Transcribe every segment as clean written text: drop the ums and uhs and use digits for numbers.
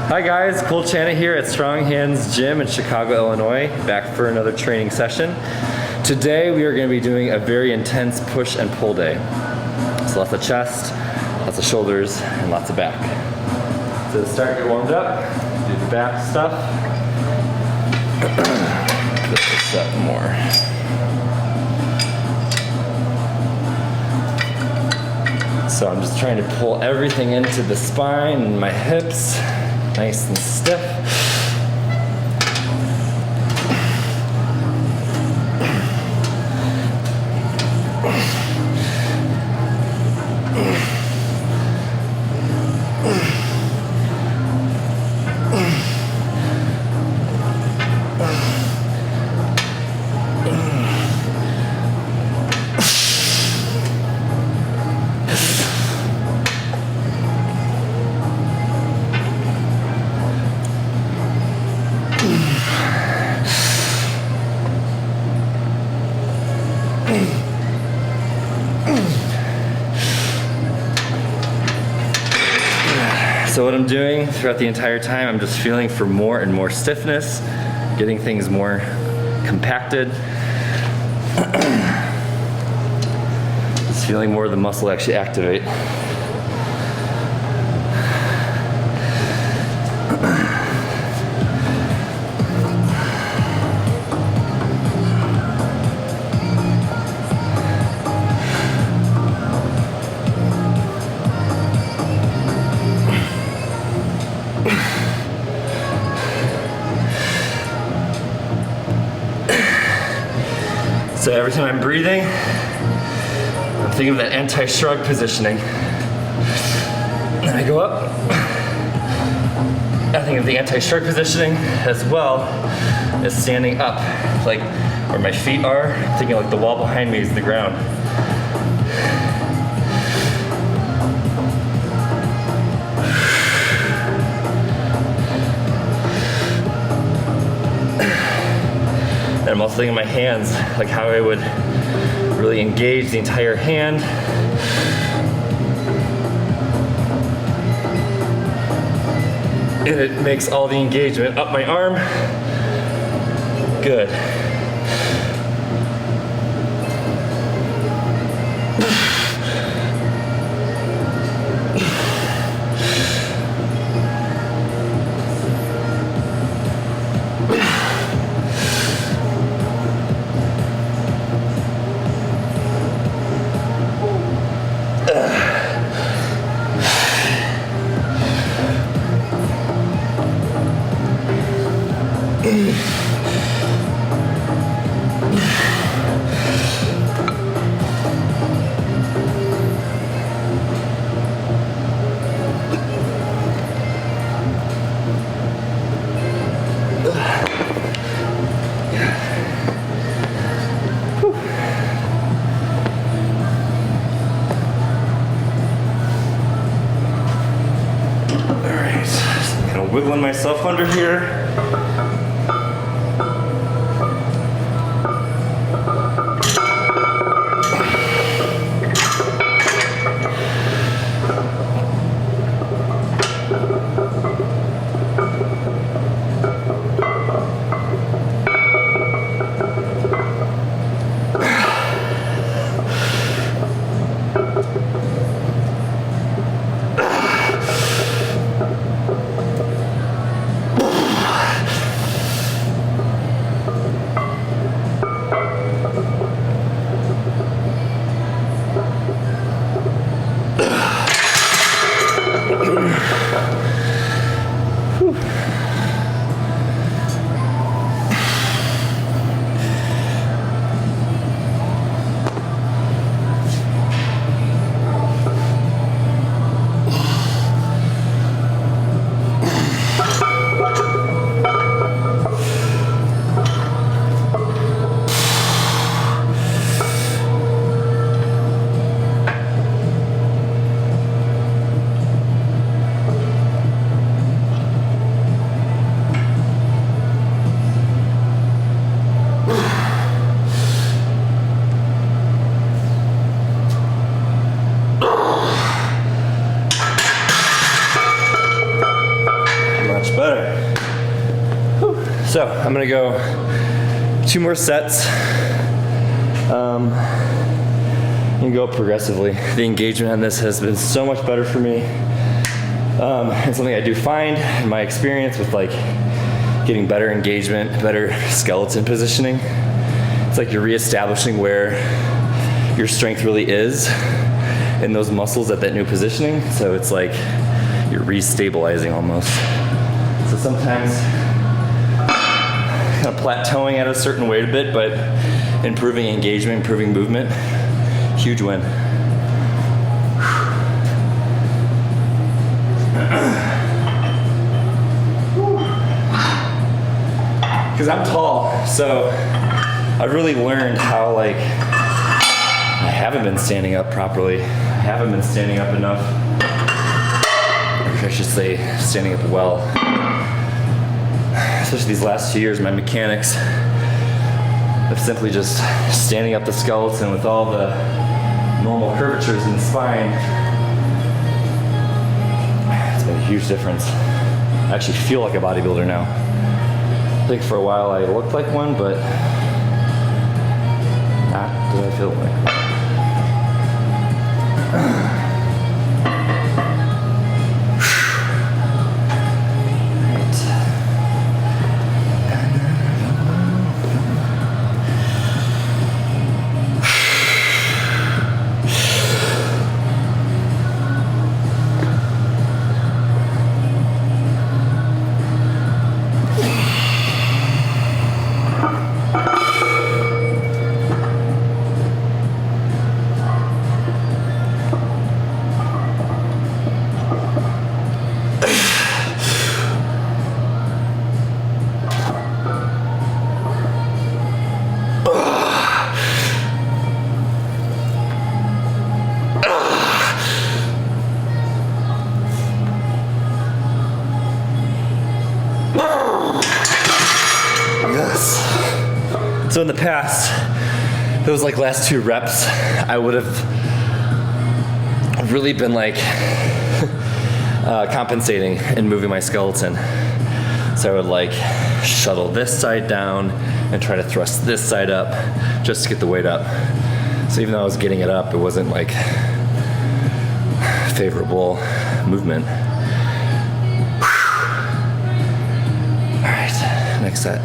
Hi guys, Cole Chana here at Strong Hands Gym in Chicago, Illinois, back for another training session. Today we are going to be doing a very intense push and pull day. So lots of chest, lots of shoulders, and lots of back. So to start, get warmed up, do the back stuff. Lift this up more. So I'm just trying to pull everything into the spine and my hips, nice and stiff. So what I'm doing throughout the entire time, I'm just feeling for more and more stiffness, getting things more compacted. Just feeling more of the muscle actually activate. So every time I'm breathing, I'm thinking of that anti-shrug positioning. And I go up, I think of the anti-shrug positioning as well as standing up, like where my feet are, thinking like the wall behind me is the ground. And I'm also thinking of my hands, like how I would really engage the entire hand. And it makes all the engagement up my arm. Good. Wiggling myself under here. So I'm gonna go 2 more sets. And go up progressively. The engagement on this has been so much better for me. It's something I do find in my experience with like getting better engagement, better skeleton positioning. It's like you're reestablishing where your strength really is in those muscles at that new positioning. So it's like you're re-stabilizing almost. So sometimes kind of plateauing at a certain weight a bit, but improving engagement, improving movement, huge win. Because I'm tall, so I've really learned how like I haven't been standing up properly. I haven't been standing up enough. Or I should say standing up well. Especially these last 2 years, my mechanics of simply just standing up the skeleton with all the normal curvatures in the spine. It's made a huge difference. I actually feel like a bodybuilder now. I think for a while I looked like one, but not did I feel like. So in the past, those like last 2 reps, I would have really been like compensating and moving my skeleton. So I would like shuttle this side down and try to thrust this side up just to get the weight up. So even though I was getting it up, it wasn't like favorable movement. All right, next set.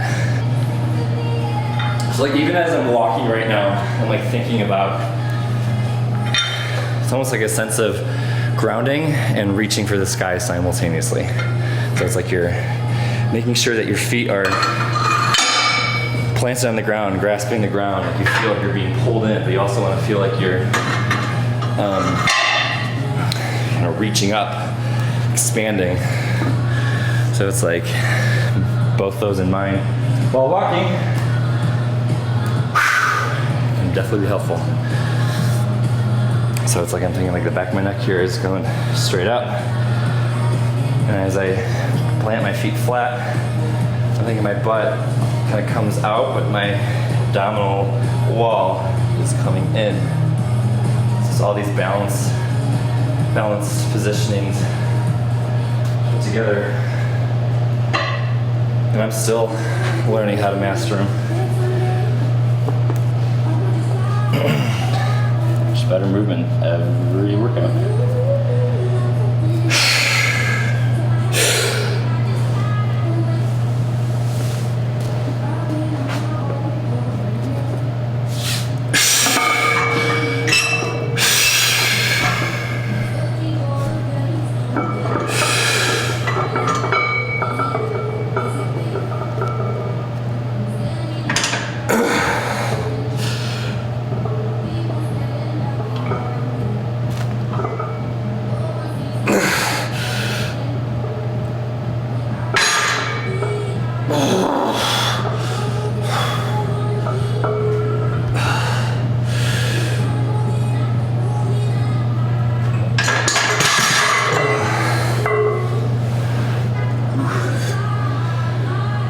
So like even as I'm walking right now, I'm like thinking about, it's almost like a sense of grounding and reaching for the sky simultaneously. So it's like you're making sure that your feet are planted on the ground, grasping the ground, like you feel like you're being pulled in, but you also want to feel like you're kind of reaching up, expanding. So it's like both those in mind while walking. Definitely be helpful. So it's like I'm thinking like the back of my neck here is going straight up. And as I plant my feet flat, I'm thinking my butt kind of comes out, but my abdominal wall is coming in. So it's all these balanced positionings put together. And I'm still learning how to master them. Just better movement every workout.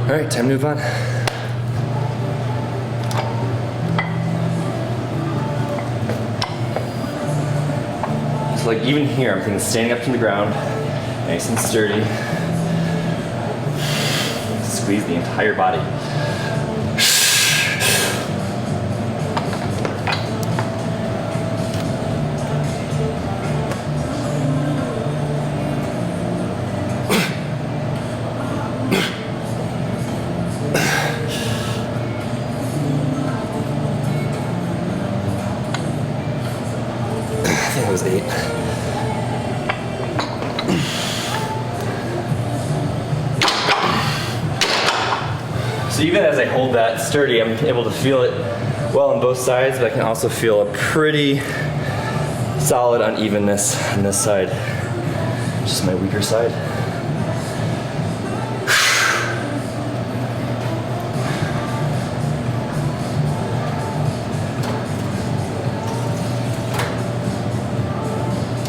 All right, time to move on. So like even here, I'm thinking standing up from the ground, nice and sturdy. squeeze the entire body. I think it was 8. So even as I hold that sturdy, I'm able to feel it well on both sides, but I can also feel a pretty solid unevenness on this side, just my weaker side.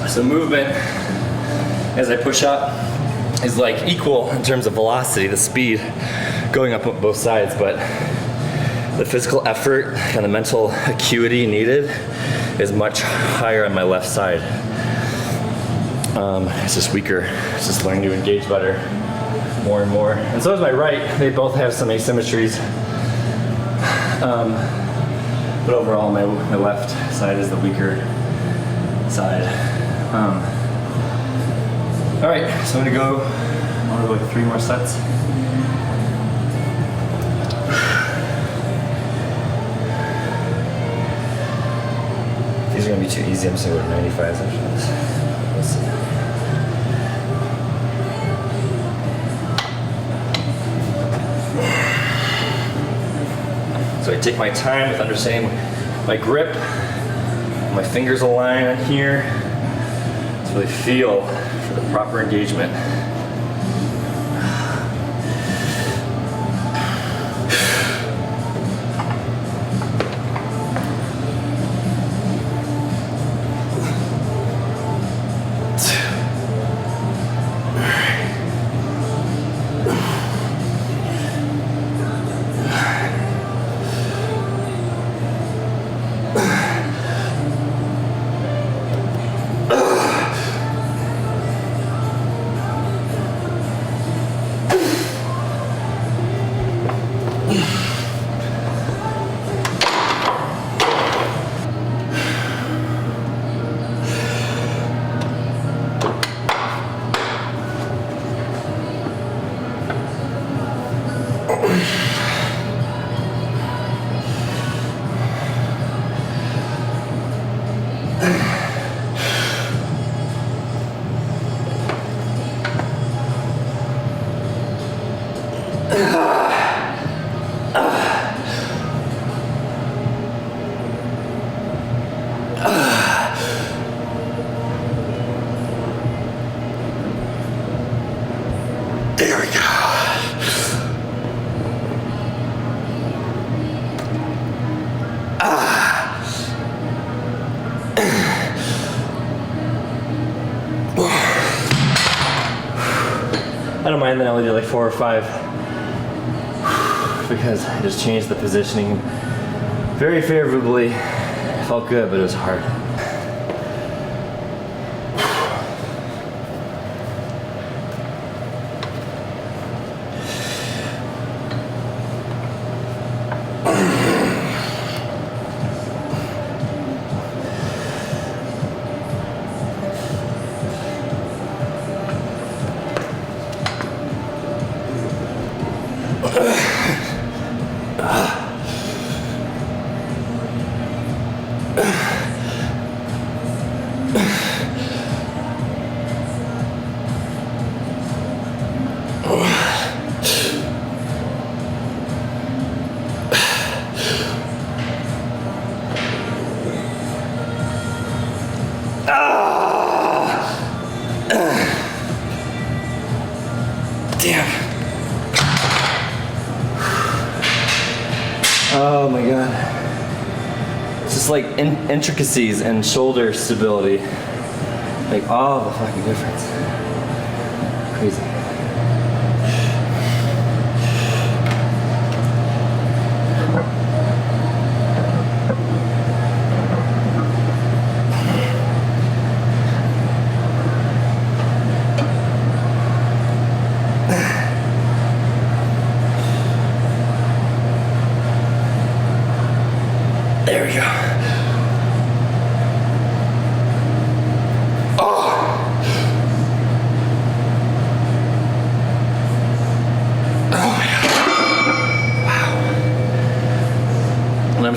So movement, as I push up, is like equal in terms of velocity, the speed going up both sides, but the physical effort and the mental acuity needed is much higher on my left side. It's just weaker. It's just learning to engage better more and more. And so is my right. They both have some asymmetries. But overall, my left side is the weaker side. All right, so I'm gonna go like 3 more sets. These are gonna be too easy. I'm just gonna go to 95s actually. We'll see. So I take my time with understanding my grip, my fingers align on here to really feel for the proper engagement. There we go. I don't mind that I only did like 4 or 5 because I just changed the positioning very favorably. It felt good, but it was hard. Damn. Oh my god. It's just like intricacies and shoulder stability. Like all the fucking difference. Crazy.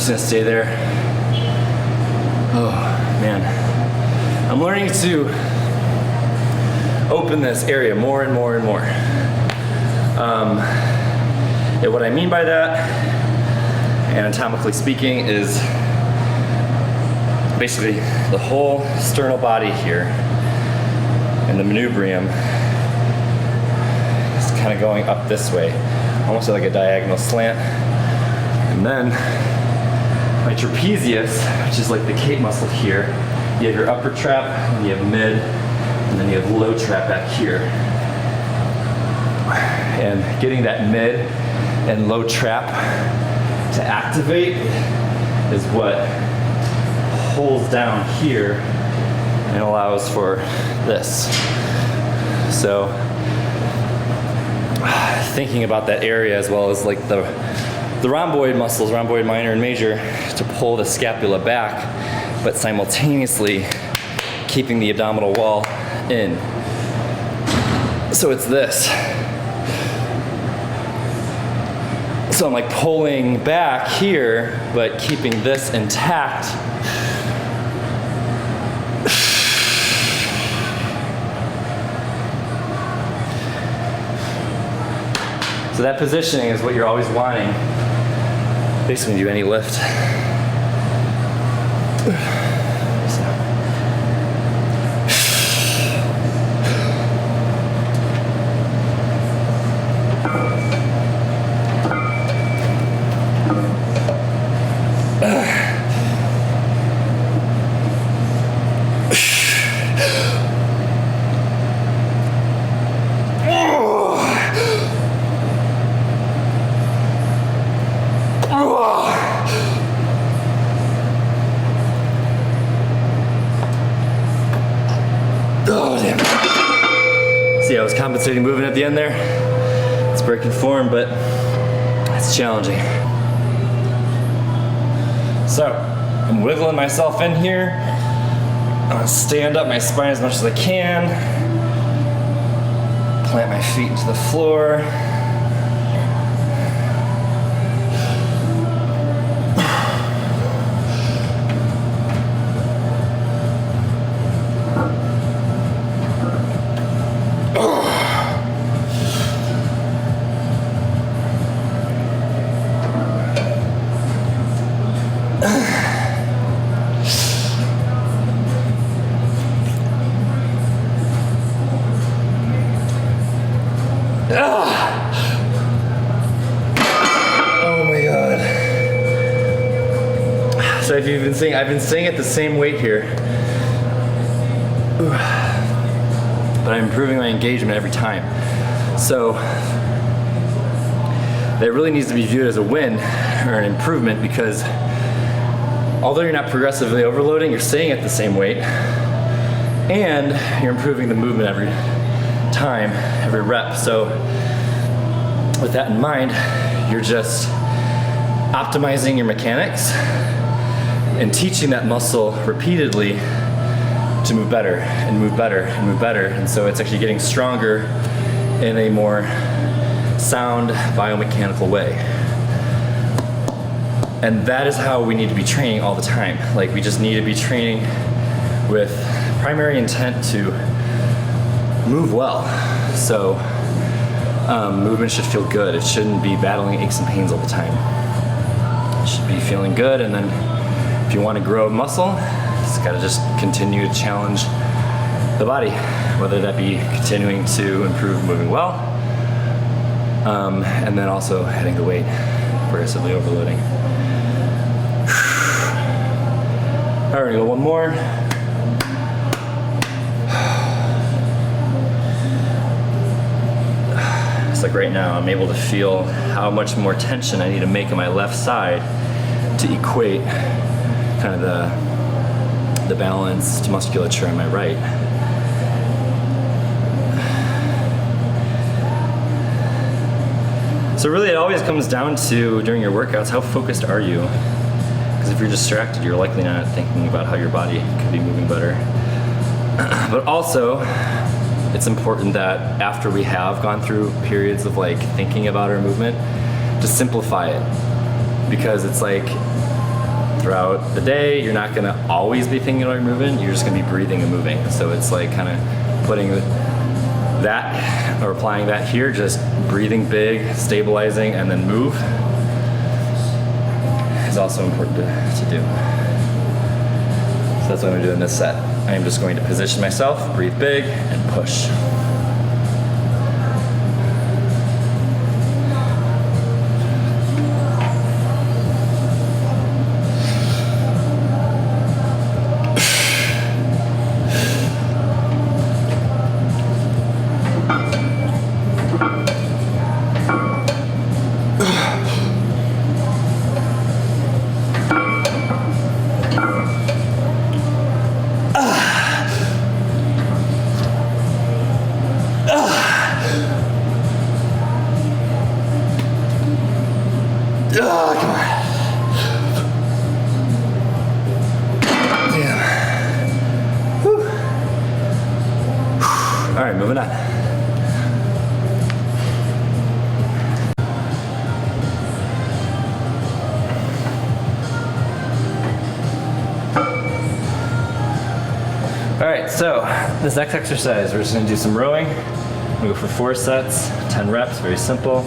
just gonna stay there. Oh man, I'm learning to open this area more and more and more. And what I mean by that, anatomically speaking, is basically the whole sternal body here and the manubrium is kind of going up this way, almost like a diagonal slant. And then my trapezius, which is like the cape muscle here, you have your upper trap, and you have mid, and then you have low trap back here. And getting that mid and low trap to activate is what holds down here and allows for this. So thinking about that area as well as like the rhomboid muscles, rhomboid minor and major, to pull the scapula back, but simultaneously keeping the abdominal wall in. So it's this. So I'm like pulling back here, but keeping this intact. So that positioning is what you're always wanting, basically when you do any lift. Oh, damn. See, I was compensating movement at the end there. It's breaking form, but it's challenging. So, I'm wiggling myself in here. I'm gonna stand up my spine as much as I can. Plant my feet into the floor. Oh my god. So if you've been seeing, I've been staying at the same weight here. But I'm improving my engagement every time. So that really needs to be viewed as a win or an improvement, because although you're not progressively overloading, you're staying at the same weight and you're improving the movement every time, every rep. So with that in mind, you're just optimizing your mechanics and teaching that muscle repeatedly to move better and move better and move better. And so it's actually getting stronger in a more sound biomechanical way. And that is how we need to be training all the time. Like, we just need to be training with primary intent to move well. So movement should feel good. It shouldn't be battling aches and pains all the time. It should be feeling good. And then if you want to grow muscle, it's got to just continue to challenge the body, whether that be continuing to improve moving well, and then also hitting the weight, progressively overloading. All right, we're gonna go one more. It's like right now, I'm able to feel how much more tension I need to make on my left side to equate kind of the balanced musculature on my right. So really it always comes down to, during your workouts, how focused are you? Because if you're distracted, you're likely not thinking about how your body could be moving better. But also, it's important that after we have gone through periods of like thinking about our movement, to simplify it. Because it's like, throughout the day. You're not gonna always be thinking while you're moving, you're just gonna be breathing and moving. So it's like kind of putting that or applying that here, just breathing big, stabilizing, and then move is also important to do. So that's what I'm gonna do in this set. I am just going to position myself, breathe big, and push. Oh, come on. Damn. Whew. All right, moving on. All right, so this next exercise, we're just gonna do some rowing. We'll go for 4 sets, 10 reps, very simple.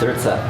Third set.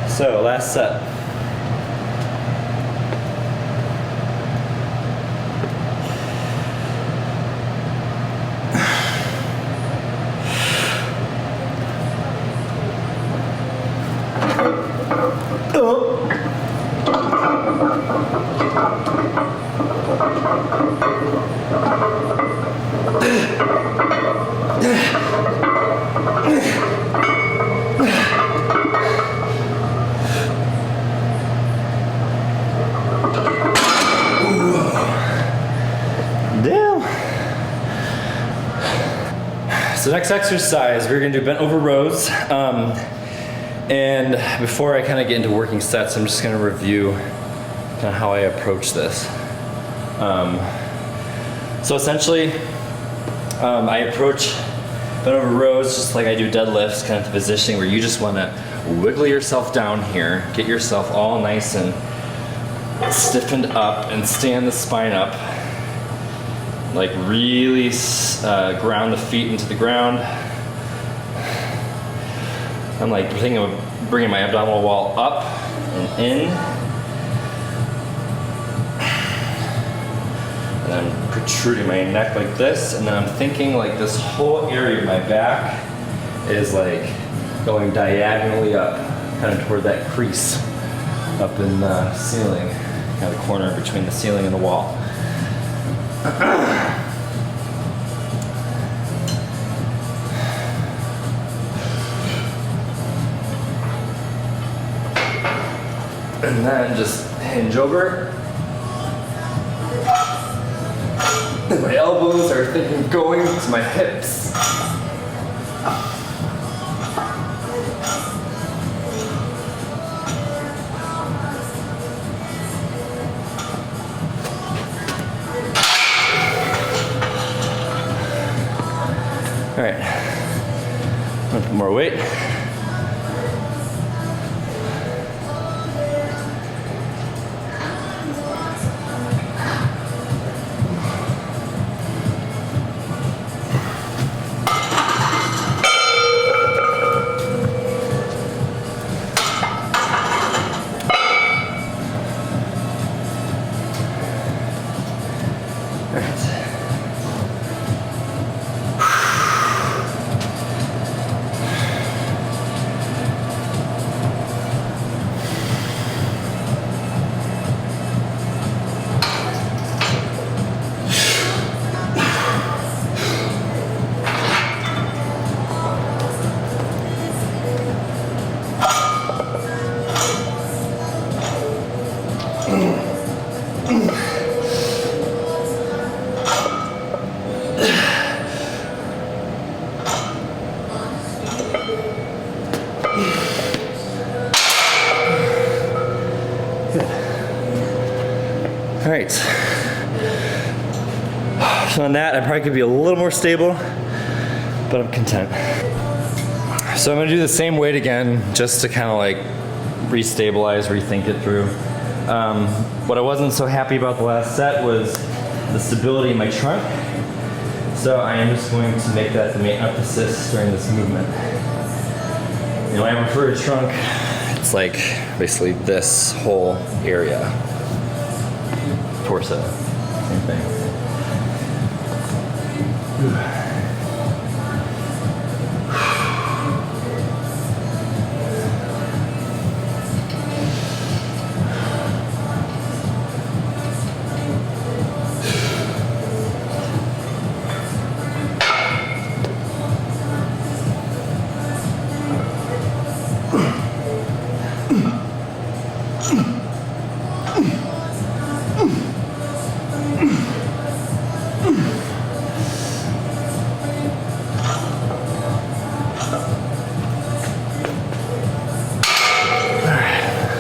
So, last set. So next exercise, we're gonna do bent over rows. And before I kind of get into working sets, I'm just gonna review kind of how I approach this. So essentially, I approach bent over rows just like I do deadlifts, kind of the positioning where you just wanna wiggle yourself down here, get yourself all nice and stiffened up and stand the spine up. like really ground the feet into the ground. I'm like thinking of bringing my abdominal wall up and in. And I'm protruding my neck like this, and then I'm thinking like this whole area of my back is like going diagonally up, kind of toward that crease up in the ceiling, kind of the corner between the ceiling and the wall. And then just hinge over. And my elbows are thinking of going to my hips. All right, I'm gonna put more weight. All right, so on that, I probably could be a little more stable, but I'm content. So I'm gonna do the same weight again, just to kind of like restabilize, rethink it through. What I wasn't so happy about the last set was the stability in my trunk. So I am just going to make that the main emphasis during this movement. You know, I refer to trunk, it's like basically this whole area. Torso, same thing.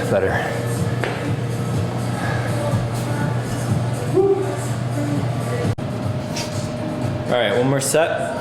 Better. All right, one more set.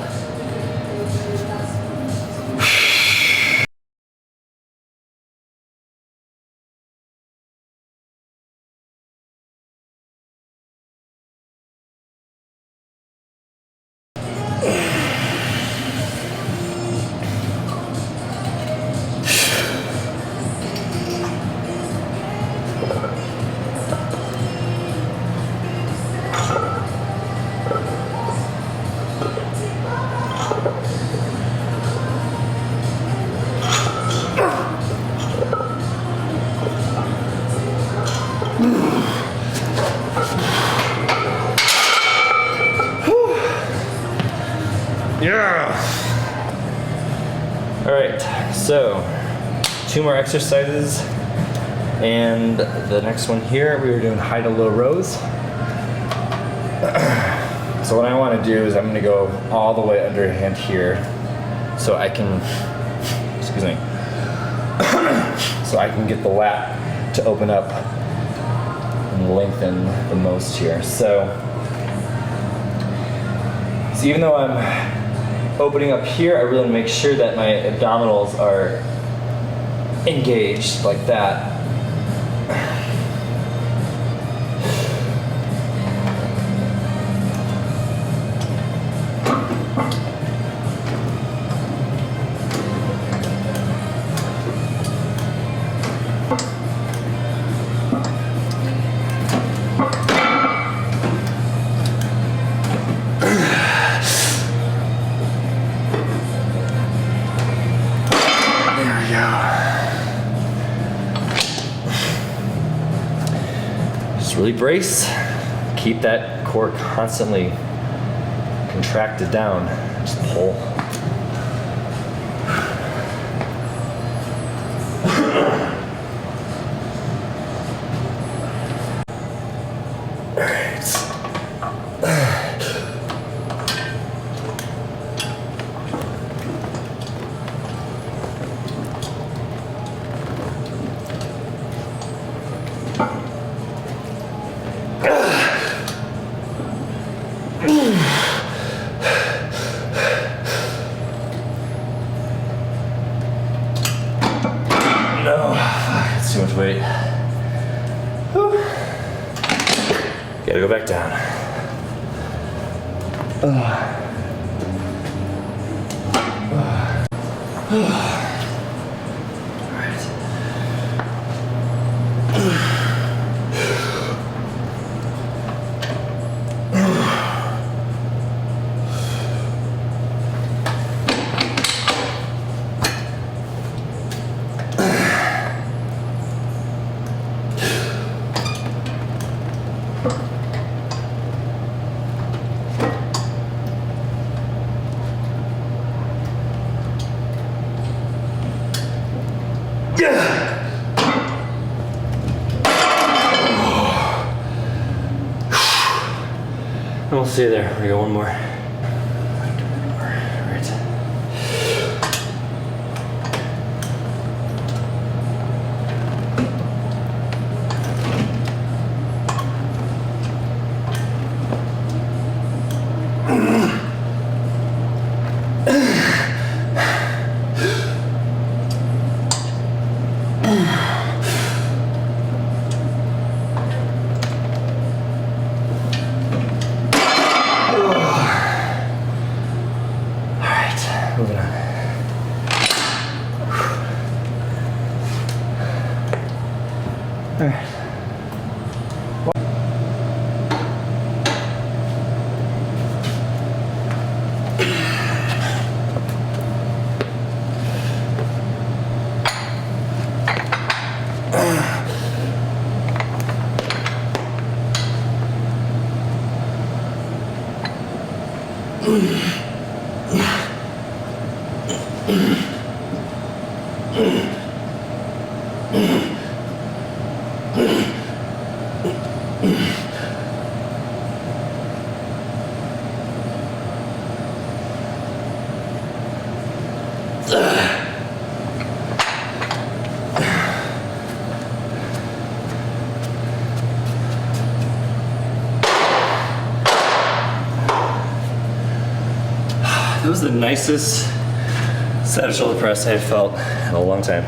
Yeah. All right, so 2 more exercises, and the next one here, we were doing high to low rows. So what I want to do is I'm going to go all the way underhand here, so I can, excuse me, so I can get the lat to open up and lengthen the most here. So even though I'm opening up here, I really want to make sure that my abdominals are engaged like that. Just really brace. Keep that core constantly contracted down. Just pull. No, it's too much weight. Whew. Gotta go back down. We'll stay there. We got one more. Right. Moving on. All right. That was the nicest set of shoulder press I've felt in a long time.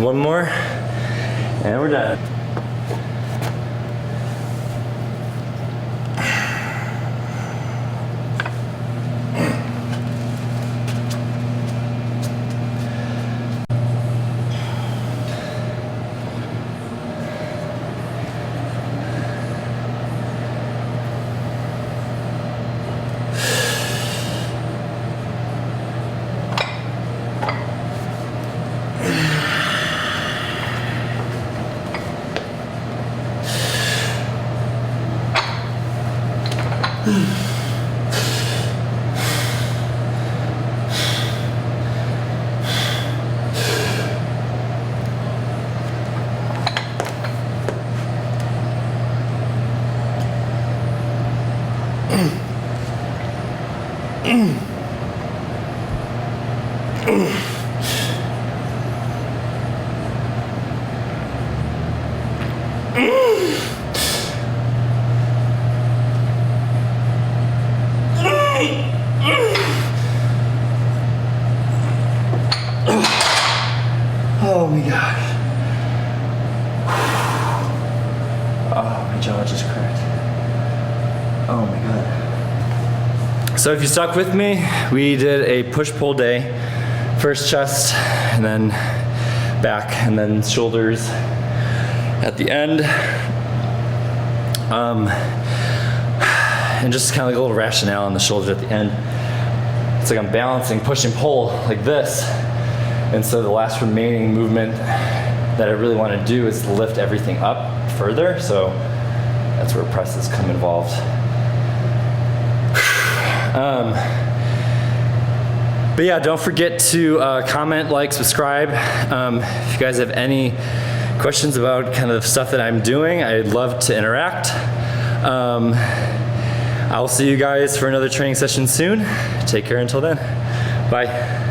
One more, and we're done. Oh my gosh. Oh, my jaw just cracked. Oh my god. So if you stuck with me, we did a push-pull day. First chest, and then back, and then shoulders at the end. And just kind of like a little rationale on the shoulders at the end. It's like I'm balancing push and pull like this. And so the last remaining movement that I really want to do is lift everything up further. So that's where presses come involved. But yeah, don't forget to comment, like, subscribe. If you guys have any questions about kind of the stuff that I'm doing, I'd love to interact. I'll see you guys for another training session soon. Take care until then. Bye.